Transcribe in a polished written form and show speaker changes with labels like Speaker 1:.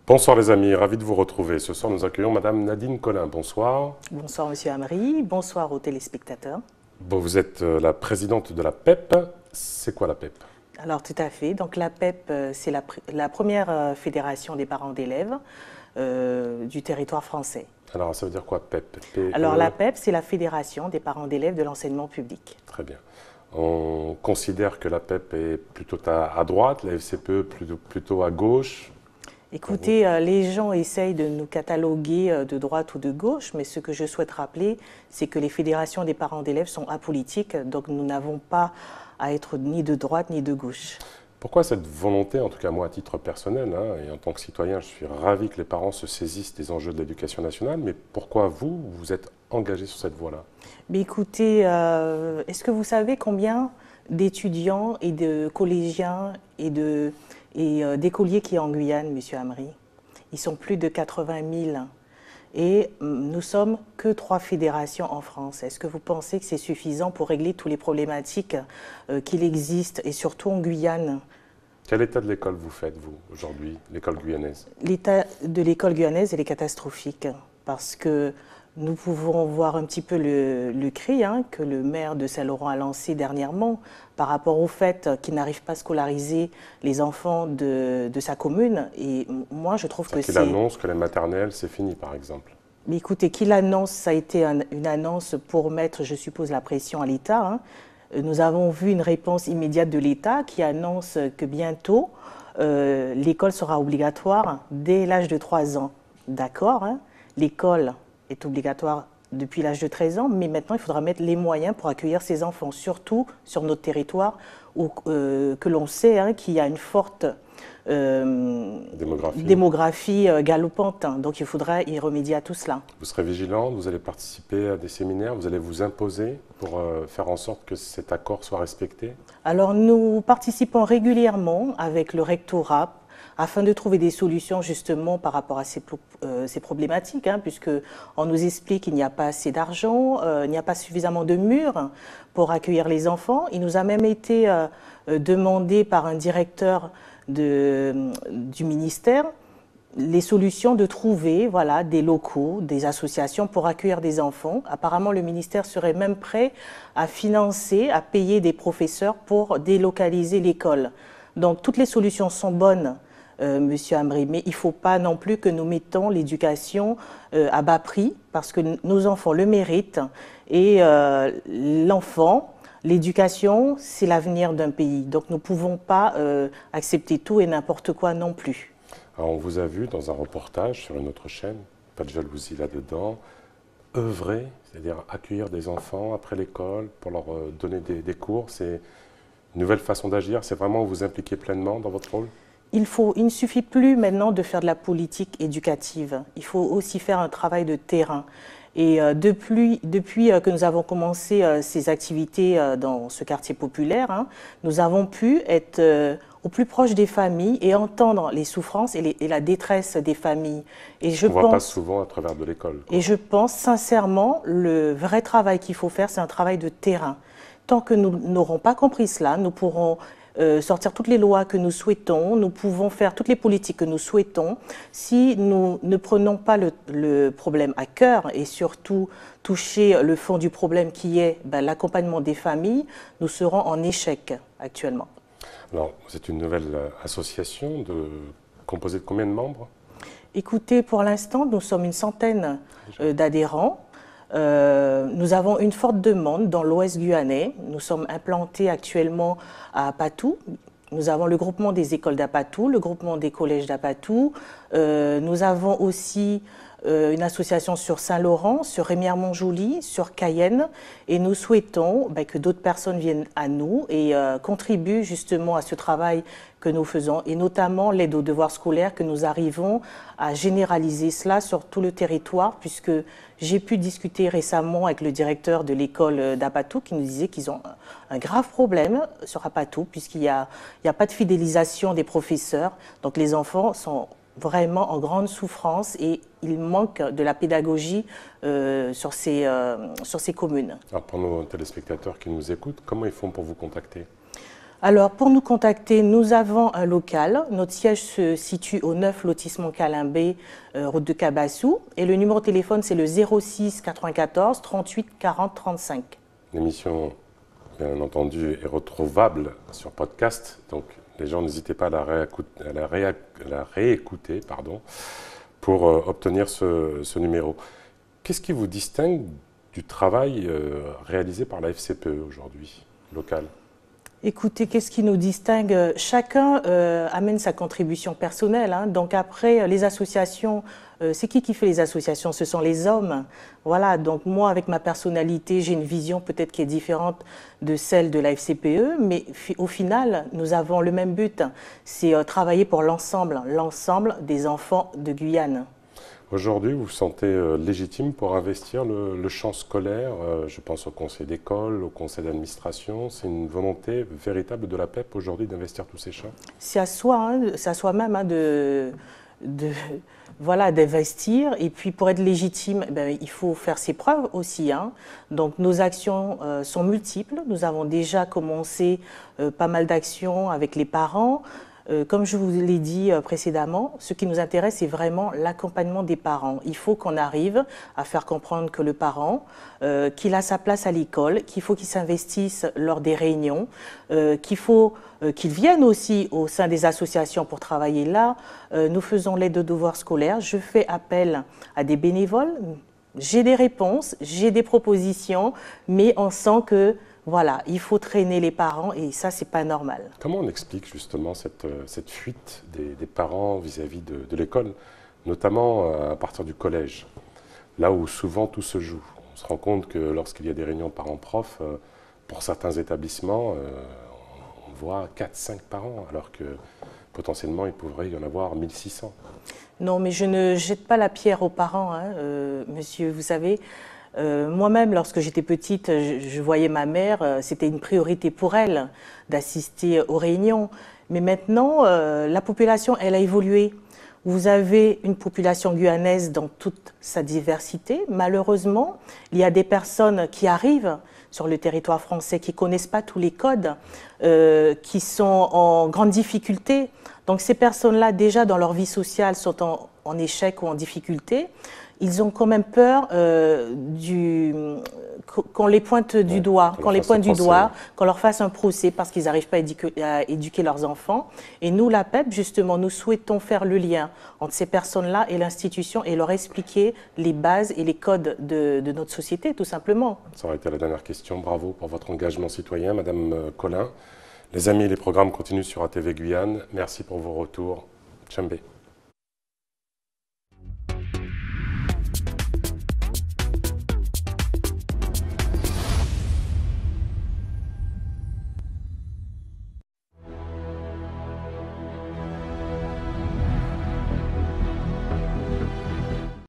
Speaker 1: Bonsoir les amis, ravi de vous retrouver. Ce soir, nous accueillons Madame Nadine Collin. Bonsoir.
Speaker 2: Bonsoir Monsieur Amri, bonsoir aux téléspectateurs.
Speaker 1: Bon, vous êtes la présidente de la PEP. C'est quoi la PEP?
Speaker 2: Alors tout à fait, donc la PEP, c'est la première fédération des parents d'élèves du territoire français.
Speaker 1: Alors ça veut dire quoi PEP?
Speaker 2: Alors la PEP, c'est la fédération des parents d'élèves de l'enseignement public.
Speaker 1: Très bien. On considère que la PEP est plutôt à droite, la FCPE plutôt à gauche.
Speaker 2: Écoutez, les gens essayent de nous cataloguer de droite ou de gauche, mais ce que je souhaite rappeler, c'est que les fédérations des parents d'élèves sont apolitiques, donc nous n'avons pas à être ni de droite ni de gauche.
Speaker 1: Pourquoi cette volonté, en tout cas moi à titre personnel, et en tant que citoyen, je suis ravi que les parents se saisissent des enjeux de l'éducation nationale, mais pourquoi vous êtes engagé sur cette voie-là?
Speaker 2: Mais écoutez, est-ce que vous savez combien d'étudiants et de collégiens et d'écoliers qui y a en Guyane, Monsieur Amri? Ils sont plus de 80 000 et nous sommes que 3 fédérations en France. Est-ce que vous pensez que c'est suffisant pour régler toutes les problématiques qu'il existe et surtout en Guyane?
Speaker 1: Quel état de l'école vous faites, vous, aujourd'hui, l'école guyanaise?
Speaker 2: L'état de l'école guyanaise, elle est catastrophique parce que nous pouvons voir un petit peu le cri que le maire de Saint-Laurent a lancé dernièrement par rapport au fait qu'il n'arrive pas à scolariser les enfants de sa commune. Et moi, je trouve que c'est...
Speaker 1: Qu'il annonce que les maternelles, c'est fini, par exemple.
Speaker 2: Mais écoutez, qu'il annonce, ça a été une annonce pour mettre, je suppose, la pression à l'État. Nous avons vu une réponse immédiate de l'État qui annonce que bientôt, l'école sera obligatoire dès l'âge de 3 ans. D'accord, l'école est obligatoire depuis l'âge de 13 ans, mais maintenant il faudra mettre les moyens pour accueillir ces enfants, surtout sur notre territoire où que l'on sait qu'il y a une forte démographie galopante. Donc il faudra y remédier à tout cela.
Speaker 1: Vous serez vigilante, vous allez participer à des séminaires, vous allez vous imposer pour faire en sorte que cet accord soit respecté?
Speaker 2: Alors nous participons régulièrement avec le rectorat afin de trouver des solutions justement par rapport à ces problématiques, puisque on nous explique qu'il n'y a pas assez d'argent, il n'y a pas suffisamment de murs pour accueillir les enfants. Il nous a même été demandé par un directeur du ministère les solutions de trouver des locaux, des associations pour accueillir des enfants. Apparemment, le ministère serait même prêt à financer, à payer des professeurs pour délocaliser l'école. Donc toutes les solutions sont bonnes, Monsieur Amri, mais il ne faut pas non plus que nous mettons l'éducation à bas prix, parce que nos enfants le méritent. Et l'enfant, l'éducation, c'est l'avenir d'un pays. Donc nous ne pouvons pas accepter tout et n'importe quoi non plus.
Speaker 1: Alors, on vous a vu dans un reportage sur une autre chaîne, pas de jalousie là-dedans, œuvrer, c'est-à-dire accueillir des enfants après l'école pour leur donner des cours. C'est une nouvelle façon d'agir, c'est vraiment vous impliquer pleinement dans votre rôle?
Speaker 2: Il ne suffit plus maintenant de faire de la politique éducative. Il faut aussi faire un travail de terrain. Et depuis que nous avons commencé ces activités dans ce quartier populaire, nous avons pu être au plus proche des familles et entendre les souffrances et la détresse des familles. Et
Speaker 1: on ne voit pas souvent à travers de l'école.
Speaker 2: Et je pense sincèrement, le vrai travail qu'il faut faire, c'est un travail de terrain. Tant que nous n'aurons pas compris cela, nous pourrons sortir toutes les lois que nous souhaitons, nous pouvons faire toutes les politiques que nous souhaitons. Si nous ne prenons pas le problème à cœur et surtout toucher le fond du problème qui est l'accompagnement des familles, nous serons en échec actuellement.
Speaker 1: Alors, c'est une nouvelle association composée de combien de membres?
Speaker 2: Écoutez, pour l'instant, nous sommes une centaine d'adhérents. Nous avons une forte demande dans l'Ouest guyanais. Nous sommes implantés actuellement à Apatou. Nous avons le groupement des écoles d'Apatou, le groupement des collèges d'Apatou. Nous avons aussi une association sur Saint-Laurent, sur Rémière-Montjoly, sur Cayenne. Et nous souhaitons que d'autres personnes viennent à nous et contribuent justement à ce travail que nous faisons, et notamment l'aide aux devoirs scolaires, que nous arrivons à généraliser cela sur tout le territoire, puisque j'ai pu discuter récemment avec le directeur de l'école d'Apatou qui nous disait qu'ils ont un grave problème sur Apatou, puisqu'il n'y a pas de fidélisation des professeurs. Donc les enfants sont vraiment en grande souffrance et il manque de la pédagogie sur ces communes.
Speaker 1: Alors pour nos téléspectateurs qui nous écoutent, comment ils font pour vous contacter?
Speaker 2: Alors, pour nous contacter, nous avons un local. Notre siège se situe au 9 lotissement Calimbé, route de Cabassou. Et le numéro de téléphone, c'est le 06 94 38 40 35.
Speaker 1: L'émission, bien entendu, est retrouvable sur podcast. Donc, les gens, n'hésitez pas à la réécouter pour obtenir ce numéro. Qu'est-ce qui vous distingue du travail réalisé par la FCPE aujourd'hui, local?
Speaker 2: Écoutez, qu'est-ce qui nous distingue? Chacun amène sa contribution personnelle. Donc après, les associations, c'est qui fait les associations? Ce sont les hommes. Voilà, donc moi, avec ma personnalité, j'ai une vision peut-être qui est différente de celle de la FCPE, mais au final, nous avons le même but, c'est travailler pour l'ensemble des enfants de Guyane.
Speaker 1: Aujourd'hui, vous vous sentez légitime pour investir le champ scolaire, je pense au conseil d'école, au conseil d'administration. C'est une volonté véritable de la PEP aujourd'hui d'investir tous ces champs?
Speaker 2: C'est à soi, c'est à soi-même d'investir. Et puis pour être légitime, il faut faire ses preuves aussi. Donc nos actions sont multiples. Nous avons déjà commencé pas mal d'actions avec les parents. Comme je vous l'ai dit précédemment, ce qui nous intéresse, c'est vraiment l'accompagnement des parents. Il faut qu'on arrive à faire comprendre que le parent, qu'il a sa place à l'école, qu'il faut qu'il s'investisse lors des réunions, qu'il faut qu'il vienne aussi au sein des associations pour travailler là. Nous faisons l'aide aux devoirs scolaires. Je fais appel à des bénévoles. J'ai des réponses, j'ai des propositions, mais on sent que voilà, il faut traîner les parents et ça, c'est pas normal.
Speaker 1: Comment on explique justement cette fuite des parents vis-à-vis de l'école, notamment à partir du collège, là où souvent tout se joue? On se rend compte que lorsqu'il y a des réunions parents-prof, pour certains établissements, on voit 4-5 parents, alors que potentiellement il pourrait y en avoir 1600.
Speaker 2: Non, mais je ne jette pas la pierre aux parents, monsieur, vous savez. Moi-même, lorsque j'étais petite, je voyais ma mère, c'était une priorité pour elle d'assister aux réunions. Mais maintenant, la population, elle a évolué. Vous avez une population guyanaise dans toute sa diversité. Malheureusement, il y a des personnes qui arrivent sur le territoire français qui ne connaissent pas tous les codes, qui sont en grande difficulté. Donc ces personnes-là, déjà dans leur vie sociale, sont en échec ou en difficulté. Ils ont quand même peur qu'on les pointe du doigt, qu'on leur fasse un procès parce qu'ils n'arrivent pas à éduquer leurs enfants. Et nous, la PEP, justement, nous souhaitons faire le lien entre ces personnes-là et l'institution et leur expliquer les bases et les codes de notre société, tout simplement.
Speaker 1: Ça aurait été la dernière question. Bravo pour votre engagement citoyen, Madame Collin. Les amis, les programmes continuent sur ATV Guyane. Merci pour vos retours. Tchambé.